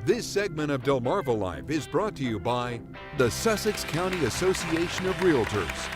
This segment of Delmarva Life is brought to you by the Sussex County Association of Realtors.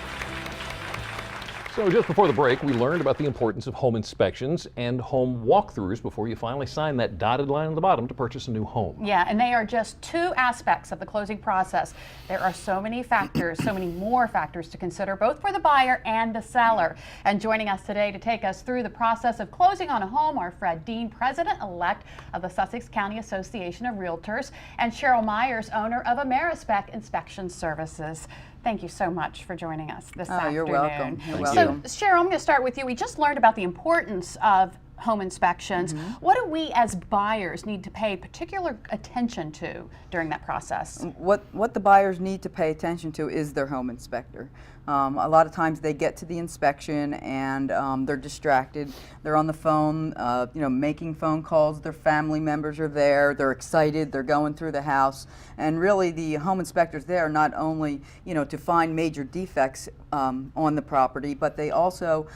So just before the break, we learned about the importance of home inspections and home walkthroughs before you finally sign that dotted line on the bottom to purchase a new home. Yeah, and they are just two aspects of the closing process. There are so many factors, so many more factors to consider, both for the buyer and the seller. And joining us today to take us through the process of closing on a home are Fred Dean, President-elect of the Sussex County Association of Realtors, and Cheryl Myers, owner of Amerispec Inspection Services. Thank you so much for joining us this afternoon. You're welcome. You're welcome. So, Cheryl, I'm going to start with you. We just learned about the importance of home inspections. What do we as buyers need to pay particular attention to during that process? What the buyers need to pay attention to is their home inspector. A lot of times they get to the inspection and they're distracted. They're on the phone, making phone calls. Their family members are there. They're excited. They're going through the house. And really, the home inspector's there not only, to find major defects on the property, but they also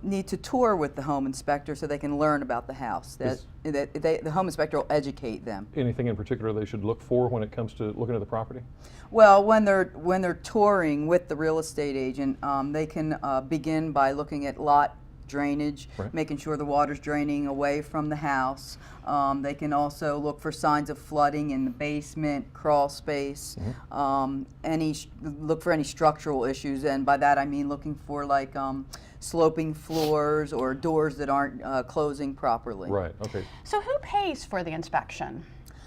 need to tour with the home inspector so they can learn about the house. The home inspector will educate them. Anything in particular they should look for when it comes to looking at the property? Well, when they're touring with the real estate agent, they can begin by looking at lot drainage, making sure the water's draining away from the house. They can also look for signs of flooding in the basement, crawl space, look for any structural issues, and by that I mean looking for like sloping floors or doors that aren't closing properly. Right, okay. So who pays for the inspection?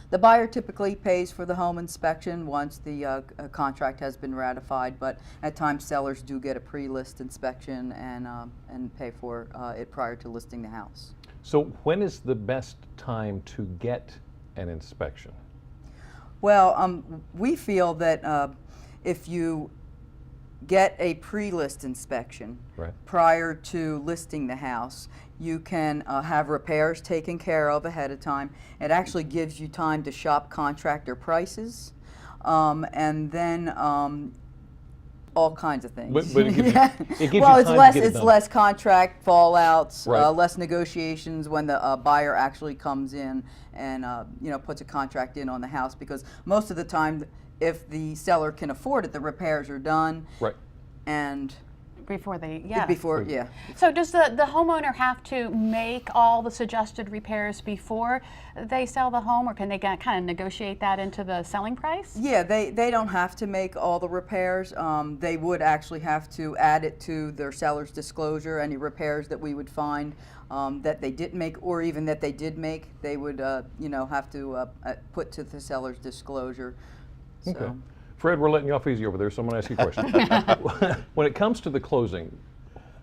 The buyer typically pays for the home inspection once the contract has been ratified, but at times sellers do get a pre-list inspection and pay for it prior to listing the house. So when is the best time to get an inspection? Well, we feel that if you get a pre-list inspection prior to listing the house, you can have repairs taken care of ahead of time. It actually gives you time to shop contractor prices, and then all kinds of things. But it gives you, it's less contract fallouts, less negotiations when the buyer actually comes in and puts a contract in on the house, because most of the time, if the seller can afford it, the repairs are done. And before they, So does the homeowner have to make all the suggested repairs before they sell the home, or can they kind of negotiate that into the selling price? Yeah, they don't have to make all the repairs. They would actually have to add it to their seller's disclosure. Any repairs that we would find that they didn't make, or even that they did make, they would have to put to the seller's disclosure. So. Okay. Fred, we're letting you off easy over there, so I'm going to ask you a question. When it comes to the closing,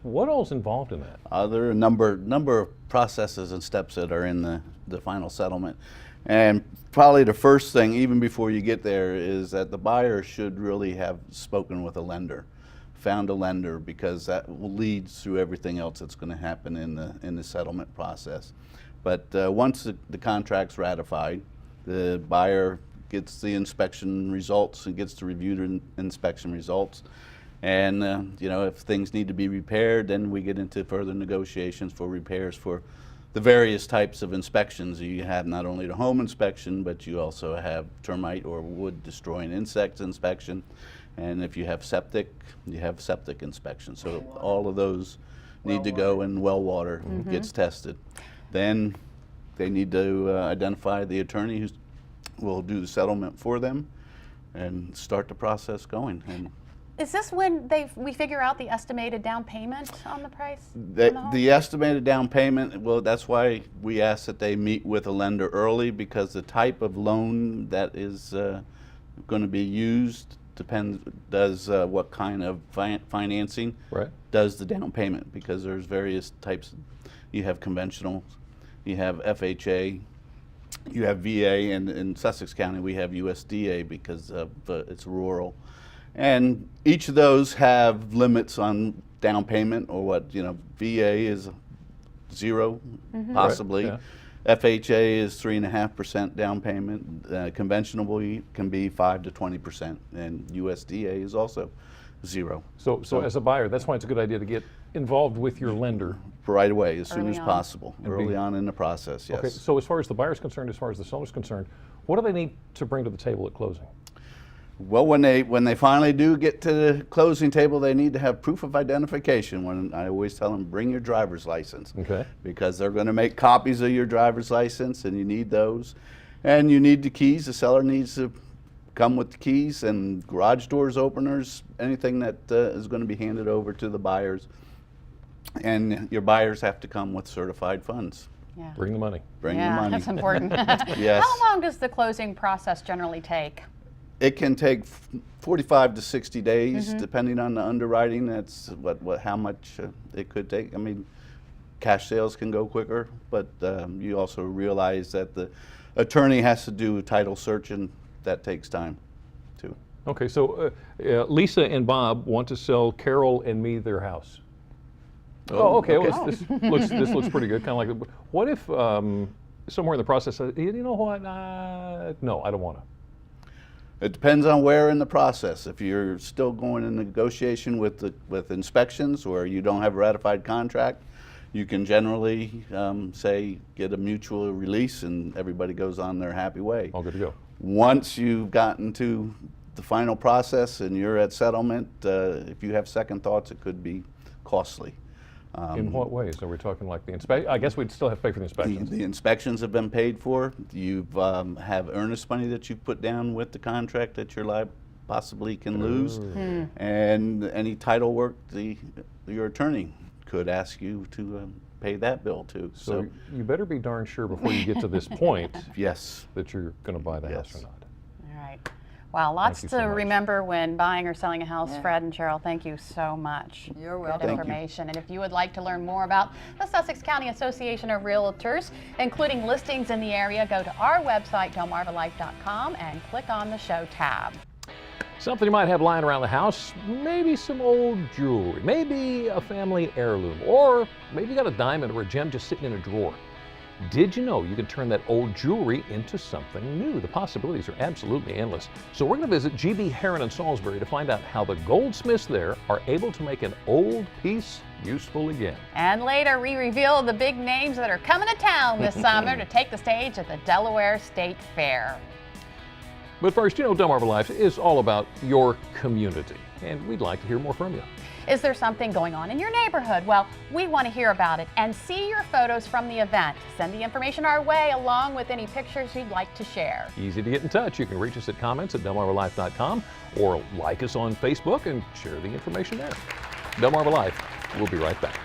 what all's involved in that? There are a number of processes and steps that are in the final settlement. And probably the first thing, even before you get there, is that the buyer should really have spoken with a lender, found a lender, because that leads through everything else that's going to happen in the settlement process. But once the contract's ratified, the buyer gets the inspection results and gets to review the inspection results. And if things need to be repaired, then we get into further negotiations for repairs for the various types of inspections. You have not only the home inspection, but you also have termite or wood destroying insects inspection. And if you have septic, you have septic inspection. So all of those need to go, and well water gets tested. Then they need to identify the attorney who will do the settlement for them and start the process going. And is this when we figure out the estimated down payment on the price? The estimated down payment, well, that's why we ask that they meet with a lender early, because the type of loan that is going to be used does what kind of financing does the down payment, because there's various types. You have conventional, you have FHA, you have VA, and in Sussex County we have USDA because of it's rural. And each of those have limits on down payment, or what, VA is 0, possibly. FHA is 3.5% down payment. Conventional can be 5 to 20%, and USDA is also 0. So as a buyer, that's why it's a good idea to get involved with your lender. right away, as soon Early as on. possible, And early be- on in the process, yes. Okay, so as far as the buyer's concerned, as far as the seller's concerned, what do they need to bring to the table at closing? Well, when they finally do get to the closing table, they need to have proof of identification. When I always tell them, bring your driver's license. Okay. Because they're going to make copies of your driver's license, and you need those. And you need the keys. The seller needs to come with the keys and garage doors, openers, anything that is going to be handed over to the buyers. And your buyers have to come with certified funds. Yeah. Bring the money. Bring Yeah, the money. that's important. Yes. How long does the closing process generally take? It can take 45 to 60 days, depending on the underwriting. That's how much it could take. I mean, cash sales can go quicker, but you also realize that the attorney has to do title search, and that takes time too. Okay, so Lisa and Bob want to sell Carol and me their house. Oh, okay. Well, this looks pretty good. Kind of like, what if somewhere in the process, you know what? No, I don't want to. It depends on where in the process. If you're still going in negotiation with inspections, or you don't have a ratified contract, you can generally say get a mutual release, and everybody goes on their happy way. All good to go. Once you've gotten to the final process and you're at settlement, if you have second thoughts, it could be costly. In what ways? Are we talking like the inspection? I guess we'd still have to pay for the inspections. The inspections have been paid for. You have earnest money that you put down with the contract that you're liable possibly can lose, and any title work your attorney could ask you to pay that bill too. So you better be darn sure before you get to this point yes, that you're going to buy the house Yes. or not. All right. Wow, lots you to so much. remember when buying or selling a house. Yeah. Fred and Cheryl, thank you so much. You're Good welcome. Thank you. information. And if you would like to learn more about the Sussex County Association of Realtors, including listings in the area, go to our website, delmarvalife.com, and click on the Show tab. Something you might have lying around the house, maybe some old jewelry, maybe a family heirloom, or maybe you got a diamond or a gem just sitting in a drawer. Did you know you can turn that old jewelry into something new? The possibilities are absolutely endless. So we're going to visit GB Heron in Salisbury to find out how the goldsmiths there are able to make an old piece useful again. And later, we reveal the big names that are coming to town this summer to take the stage at the Delaware State Fair. But first, you know, Delmarva Life is all about your community, and we'd like to hear more from you. Is there something going on in your neighborhood? Well, we want to hear about it and see your photos from the event. Send the information our way along with any pictures you'd like to share. Easy to get in touch. You can reach us at comments@delmarvalife.com or like us on Facebook and share the information there. Delmarva Life, we'll be right back.